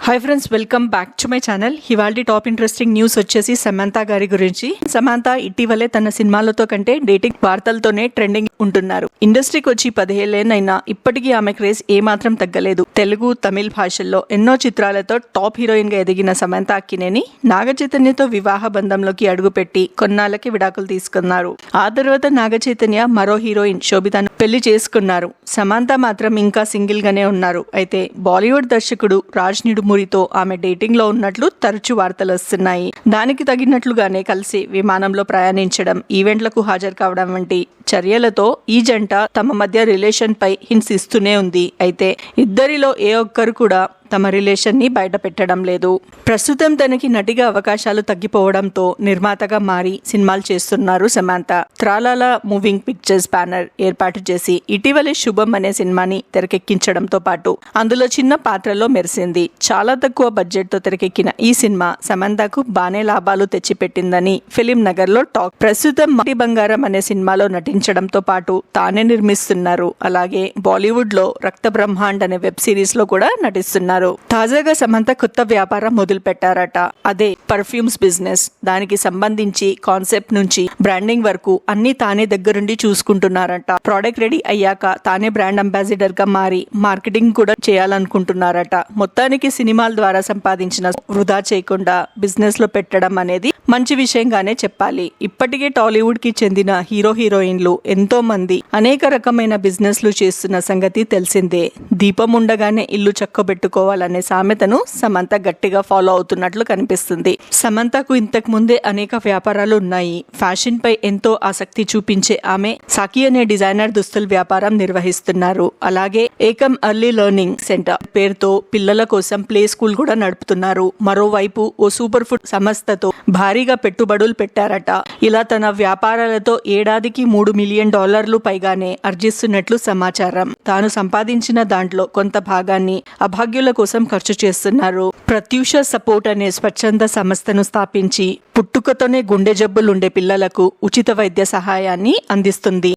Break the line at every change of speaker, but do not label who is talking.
Hi friends, welcome back to my channel. ఇవాల్టి top interesting news వచ్చేసి సమంత గారి గురించి. సమంత ఇటీవలే తన సినిమాలతో కంటే డేటింగ్ వార్తలతోనే ట్రెండింగ్ ఉంటున్నారు. ఇండస్ట్రీకి వచ్చి 10 ఏళ్లైనా ఇప్పటికీ ఆమె క్రేజ్ ఏమాత్రం తగ్గలేదు. తెలుగు, తమిళ భాషల్లో ఎన్నో చిత్రాలతో టాప్ హీరోయిన్ గా ఎదిగిన సమంత అక్కినేని నాగ చైతన్యతో వివాహ బంధంలోకి అడుగుపెట్టి కొన్నాళ్ళకి విడాకులు తీసుకున్నారు. ఆ తర్వాత నాగ చైతన్య మరో హీరోయిన్ శోభితను పెళ్లి చేసుకున్నారు. సమంత మాత్రం ఇంకా సింగిల్ గానే ఉన్నారు. అయితే బాలీవుడ్ దర్శకుడు రాజ్ నిడుమురితో ఆమె డేటింగ్ లో ఉన్నట్లు తరచు వార్తలు వస్తున్నాయి. దానికి తగినట్లుగానే కలిసి విమానంలో ప్రయాణించడం, ఈవెంట్లకు హాజరు కావడం వంటి చర్యలతో ఈ జంట తమ మధ్య రిలేషన్ పై హింట్స్ ఇస్తూనే ఉంది. అయితే ఇద్దరిలో ఏ ఒక్కరు కూడా తమ రిలేషన్ ని బయట పెట్టడం లేదు. ప్రస్తుతం తనకి నటిగా అవకాశాలు తగ్గిపోవడంతో నిర్మాతగా మారి సినిమాలు చేస్తున్నారు సమంత. త్రాలాల మూవింగ్ పిక్చర్స్ బ్యానర్ ఏర్పాటు చేసి ఇటీవలే శుభం అనే సినిమాని తెరకెక్కించడంతో పాటు అందులో చిన్న పాత్రలో మెరిసింది. చాలా తక్కువ బడ్జెట్ తో తెరకెక్కిన ఈ సినిమా సమంతకు బానే లాభాలు తెచ్చిపెట్టిందని ఫిలిం నగర్ లో టాక్. ప్రస్తుతం మట్టి బంగారం అనే సినిమాలో నటించడంతో పాటు తానే నిర్మిస్తున్నారు. అలాగే బాలీవుడ్ లో రక్త బ్రహ్మాండ్ అనే వెబ్ సిరీస్ లో కూడా నటిస్తున్నారు. తాజాగా సమంత కొత్త వ్యాపారం మొదలు పెట్టారట. అదే పర్ఫ్యూమ్స్ బిజినెస్. దానికి సంబంధించి కాన్సెప్ట్ నుంచి బ్రాండింగ్ వరకు అన్ని తానే దగ్గరుండి చూసుకుంటున్నారట. ప్రోడక్ట్ రెడీ అయ్యాక తానే బ్రాండ్ అంబాసిడర్ గా మారి మార్కెటింగ్ కూడా చేయాలనుకుంటున్నారట. మొత్తానికి సినిమాల ద్వారా సంపాదించిన వృధా చేయకుండా బిజినెస్ లో పెట్టడం అనేది మంచి విషయంగానే చెప్పాలి. ఇప్పటికే టాలీవుడ్ కి చెందిన హీరోయిన్లు ఎంతో మంది అనేక రకమైన బిజినెస్ లు చేస్తున్న సంగతి తెలిసిందే. దీపం ఉండగానే ఇల్లు చక్కబెట్టుకోవాలనే సామెతను సమంత గట్టిగా ఫాలో అవుతున్నట్లు కనిపిస్తుంది. సమంతకు ఇంతకు ముందే అనేక వ్యాపారాలు ఉన్నాయి. ఫ్యాషన్ పై ఎంతో ఆసక్తి చూపించే ఆమె సాకి అనే డిజైనర్ దుస్తుల వ్యాపారం నిర్వహిస్తున్నారు. అలాగే ఏకం ఎర్లీ లెర్నింగ్ సెంటర్ పేరుతో పిల్లల కోసం ప్లే స్కూల్ కూడా నడుపుతున్నారు. మరోవైపు ఓ సూపర్ ఫుడ్ సంస్థతో భారీగా పెట్టుబడులు పెట్టారట. ఇలా తన వ్యాపారాలతో ఏడాదికి $3 మిలియన్ పైగానే ఆర్జిస్తున్నట్లు సమాచారం. తాను సంపాదించిన దాంట్లో కొంత భాగాన్ని అభాగ్యుల కోసం ఖర్చు చేస్తున్నారు. ప్రత్యూష సపోర్ట్ అనే స్వచ్ఛంద సంస్థను స్థాపించి పుట్టుకతోనే గుండె జబ్బులుండే పిల్లలకు ఉచిత వైద్య సహాయాన్ని అందిస్తుంది.